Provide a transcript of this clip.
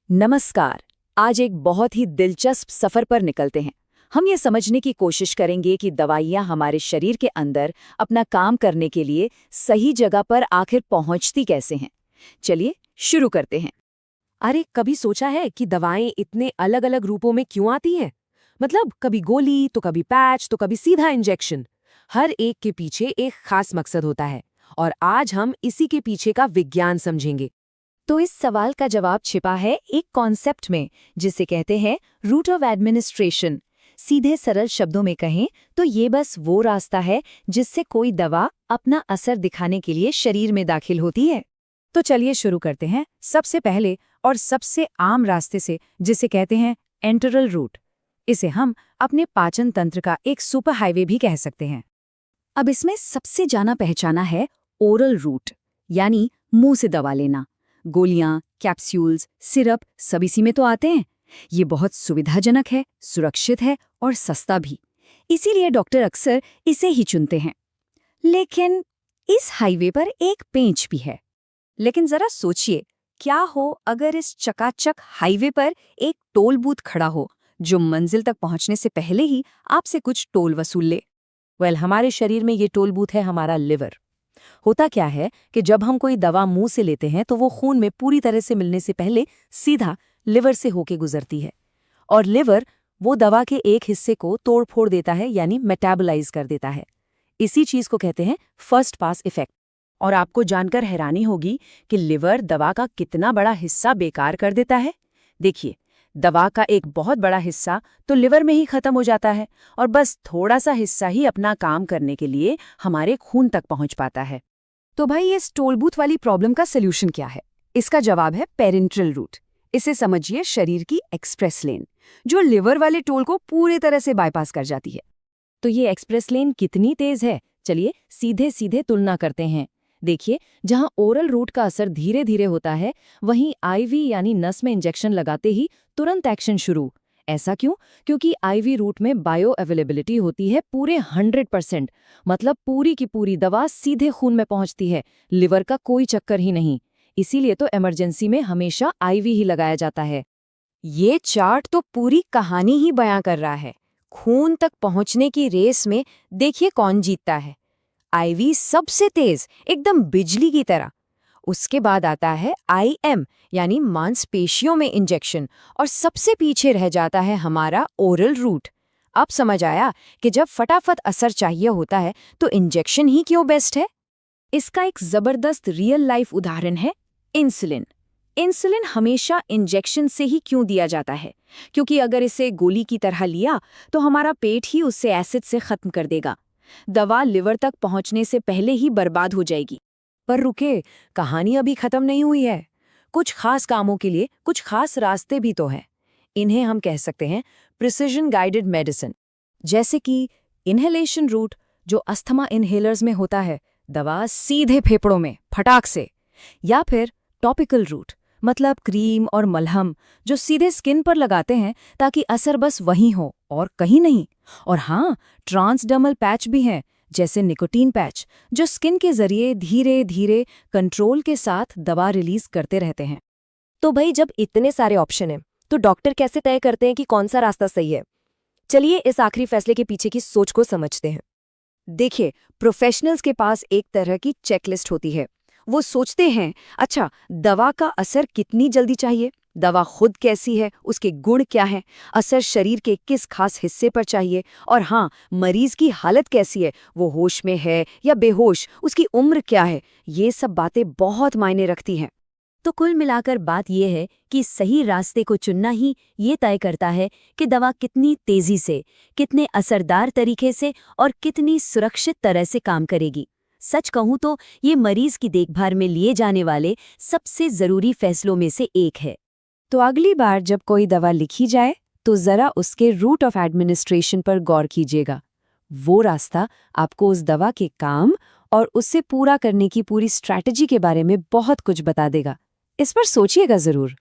नमस्कार। आज एक बहुत ही दिलचस्प सफर पर निकलते हैं। हम ये समझने की कोशिश करेंगे कि दवाइयाँ हमारे शरीर के अंदर अपना काम करने के लिए सही जगह पर आखिर पहुँचती कैसे हैं। चलिए शुरू करते हैं। अरे कभी सोचा है कि दवाएं इतने अलग अलग रूपों में क्यों आती हैं? मतलब कभी गोली तो कभी पैच तो कभी सीधा इंजेक्शन। हर एक के पीछे एक खास मकसद होता है और आज हम इसी के पीछे का विज्ञान समझेंगे। तो इस सवाल का जवाब छिपा है एक कॉन्सेप्ट में, जिसे कहते हैं रूट ऑफ एडमिनिस्ट्रेशन। सीधे सरल शब्दों में कहें तो ये बस वो रास्ता है जिससे कोई दवा अपना असर दिखाने के लिए शरीर में दाखिल होती है। तो चलिए शुरू करते हैं सबसे पहले और सबसे आम रास्ते से, जिसे कहते हैं एंटरल रूट। इसे हम अपने पाचन तंत्र का एक सुपर हाईवे भी कह सकते हैं। अब इसमें सबसे जाना पहचाना है ओरल रूट, यानी मुंह से दवा लेना। गोलियां, कैप्सूल्स, सिरप सब इसी में तो आते हैं। ये बहुत सुविधाजनक है, सुरक्षित है और सस्ता भी। इसीलिए डॉक्टर अक्सर इसे ही चुनते हैं। लेकिन इस हाईवे पर एक पेंच भी है। लेकिन जरा सोचिए, क्या हो अगर इस चकाचक हाईवे पर एक टोल बूथ खड़ा हो जो मंजिल तक पहुंचने से पहले ही आपसे कुछ टोल वसूल ले। हमारे शरीर में ये टोल बूथ है हमारा लिवर। होता क्या है कि जब हम कोई दवा मुंह से लेते हैं तो वो खून में पूरी तरह से मिलने से पहले सीधा लिवर से होके गुजरती है, और लिवर वो दवा के एक हिस्से को तोड़ फोड़ देता है, यानी मेटाबोलाइज कर देता है। इसी चीज को कहते हैं फर्स्ट पास इफेक्ट। और आपको जानकर हैरानी होगी कि लिवर दवा का कितना बड़ा हिस्सा बेकार कर देता है। देखिए, दवा का एक बहुत बड़ा हिस्सा तो लिवर में ही खत्म हो जाता है और बस थोड़ा सा हिस्सा ही अपना काम करने के लिए हमारे खून तक पहुंच पाता है। तो भाई, ये स्टोल बूथ वाली प्रॉब्लम का सल्यूशन क्या है? इसका जवाब है पेरेंट्रल रूट। इसे समझिए शरीर की एक्सप्रेस लेन, जो लिवर वाले टोल को पूरी तरह से बाईपास कर जाती है। तो ये एक्सप्रेस लेन कितनी तेज है? चलिए सीधे सीधे तुलना करते हैं। देखिए, जहां ओरल रूट का असर धीरे धीरे होता है, वहीं आईवी यानी नस में इंजेक्शन लगाते ही तुरंत एक्शन शुरू। ऐसा क्यों? क्योंकि आईवी रूट में बायो अवेलेबिलिटी होती है पूरे 100%। मतलब पूरी की पूरी दवा सीधे खून में पहुंचती है, लिवर का कोई चक्कर ही नहीं। इसीलिए तो इमरजेंसी में हमेशा आईवी ही लगाया जाता है। ये चार्ट तो पूरी कहानी ही बयां कर रहा है। खून तक पहुंचने की रेस में देखिए कौन जीतता है। आईवी सबसे तेज, एकदम बिजली की तरह। उसके बाद आता है आईएम, यानी मांसपेशियों में इंजेक्शन, और सबसे पीछे रह जाता है हमारा ओरल रूट। अब समझ आया कि जब फटाफट असर चाहिए होता है तो इंजेक्शन ही क्यों बेस्ट है। इसका एक जबरदस्त रियल लाइफ उदाहरण है इंसुलिन। इंसुलिन हमेशा इंजेक्शन से ही क्यों दिया जाता है? क्योंकि अगर इसे गोली की तरह लिया तो हमारा पेट ही उससे एसिड से खत्म कर देगा। दवा लिवर तक पहुंचने से पहले ही बर्बाद हो जाएगी। पर रुके, कहानी अभी खत्म नहीं हुई है। कुछ खास कामों के लिए कुछ खास रास्ते भी तो हैं। इन्हें हम कह सकते हैं प्रिसिजन गाइडेड मेडिसिन। जैसे कि इनहेलेशन रूट, जो अस्थमा इनहेलर्स में होता है, दवा सीधे फेफड़ों में फटाक से। या फिर टॉपिकल रूट, मतलब क्रीम और मलहम, जो सीधे स्किन पर लगाते हैं ताकि असर बस वहीं हो और कहीं नहीं। और हाँ, ट्रांसडर्मल पैच भी हैं, जैसे निकोटीन पैच, जो स्किन के जरिए धीरे धीरे कंट्रोल के साथ दवा रिलीज करते रहते हैं। तो भाई, जब इतने सारे ऑप्शन हैं तो डॉक्टर कैसे तय करते हैं कि कौन सा रास्ता सही है? चलिए इस आखिरी फैसले के पीछे की सोच को समझते हैं। देखिए, प्रोफेशनल्स के पास एक तरह की चेकलिस्ट होती है। वो सोचते हैं, अच्छा, दवा का असर कितनी जल्दी चाहिए, दवा खुद कैसी है, उसके गुण क्या हैं, असर शरीर के किस खास हिस्से पर चाहिए, और हाँ, मरीज की हालत कैसी है, वो होश में है या बेहोश, उसकी उम्र क्या है। ये सब बातें बहुत मायने रखती हैं। तो कुल मिलाकर बात यह है कि सही रास्ते को चुनना ही ये तय करता है कि दवा कितनी तेजी से, कितने असरदार तरीके से और कितनी सुरक्षित तरह से काम करेगी। सच कहूं तो ये मरीज की देखभाल में लिए जाने वाले सबसे जरूरी फैसलों में से एक है। तो अगली बार जब कोई दवा लिखी जाए तो जरा उसके रूट ऑफ एडमिनिस्ट्रेशन पर गौर कीजिएगा। वो रास्ता आपको उस दवा के काम और उससे पूरा करने की पूरी स्ट्रैटेजी के बारे में बहुत कुछ बता देगा। इस पर सोचिएगा जरूर।